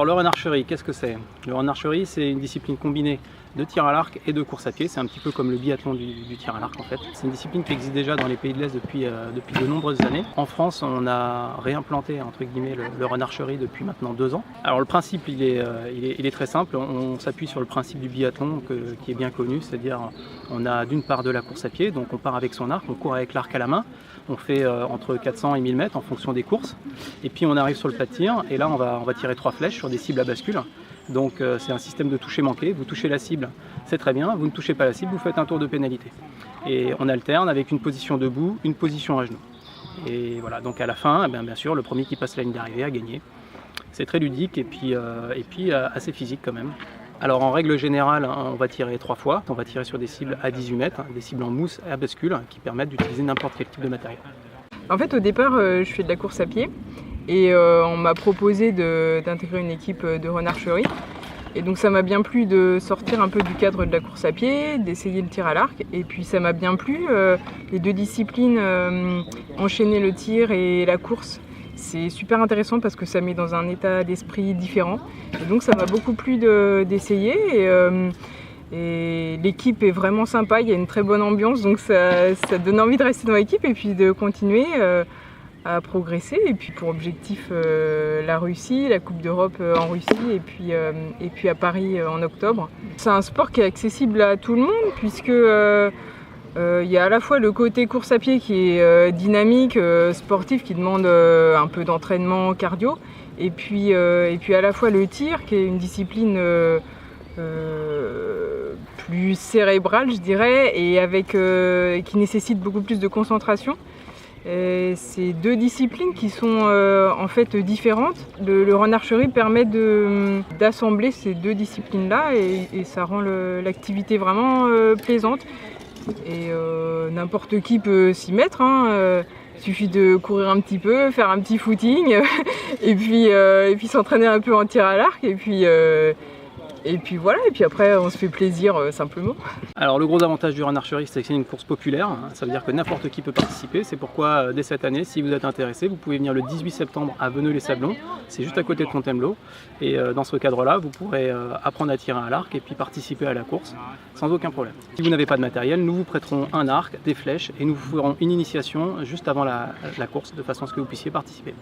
le renarcherie, qu'est-ce que c'est? Le renarcherie, c'est une discipline combinée de tir à l'arc et de course à pied. C'est un petit peu comme le biathlon du tir à l'arc en fait. C'est une discipline qui existe déjà dans les pays de l'Est depuis de nombreuses années. En France, on a réimplanté entre guillemets le renarcherie depuis maintenant 2 ans. Alors le principe, il est très simple. On s'appuie sur le principe du biathlon qui est bien connu, c'est-à-dire on a d'une part de la course à pied, donc on part avec son arc, on court avec l'arc à la main. On fait entre 400 et 1000 mètres en fonction des courses. Et puis on arrive sur le plat de tir et là on va tirer 3 flèches sur des cibles à bascule. Donc c'est un système de toucher manqué. Vous touchez la cible, c'est très bien. Vous ne touchez pas la cible, vous faites un tour de pénalité. Et on alterne avec une position debout, une position à genoux. Et voilà, donc à la fin, bien sûr, le premier qui passe la ligne d'arrivée a gagné. C'est très ludique et puis assez physique quand même. Alors en règle générale, on va tirer 3 fois. On va tirer sur des cibles à 18 mètres, des cibles en mousse à bascule qui permettent d'utiliser n'importe quel type de matériel. En fait, au départ, je fais de la course à pied et on m'a proposé d'intégrer une équipe de renarcherie. Et donc ça m'a bien plu de sortir un peu du cadre de la course à pied, d'essayer le tir à l'arc. Et puis ça m'a bien plu, les 2 disciplines, enchaîner le tir et la course. C'est super intéressant parce que ça met dans un état d'esprit différent. Et donc ça m'a beaucoup plu d'essayer. Et l'équipe est vraiment sympa, il y a une très bonne ambiance, donc ça donne envie de rester dans l'équipe et puis de continuer à progresser. Et puis pour objectif la Russie, la Coupe d'Europe en Russie et puis à Paris en octobre. C'est un sport qui est accessible à tout le monde puisque il y a à la fois le côté course à pied qui est dynamique, sportif, qui demande un peu d'entraînement cardio, et puis à la fois le tir qui est une discipline plus cérébrale, je dirais, et qui nécessite beaucoup plus de concentration. C'est 2 disciplines qui sont en fait différentes. Le renarcherie permet d'assembler ces 2 disciplines-là et ça rend l'activité vraiment plaisante. Et n'importe qui peut s'y mettre, hein. Il suffit de courir un petit peu, faire un petit footing et puis s'entraîner un peu en tir à l'arc et puis voilà, et puis après on se fait plaisir simplement. Alors le gros avantage du renarcherie, c'est que c'est une course populaire, ça veut dire que n'importe qui peut participer. C'est pourquoi dès cette année, si vous êtes intéressé, vous pouvez venir le 18 septembre à Veneux-les-Sablons, c'est juste à côté de Fontainebleau. Et dans ce cadre-là, vous pourrez apprendre à tirer à l'arc et puis participer à la course sans aucun problème. Si vous n'avez pas de matériel, nous vous prêterons un arc, des flèches et nous vous ferons une initiation juste avant la course de façon à ce que vous puissiez participer.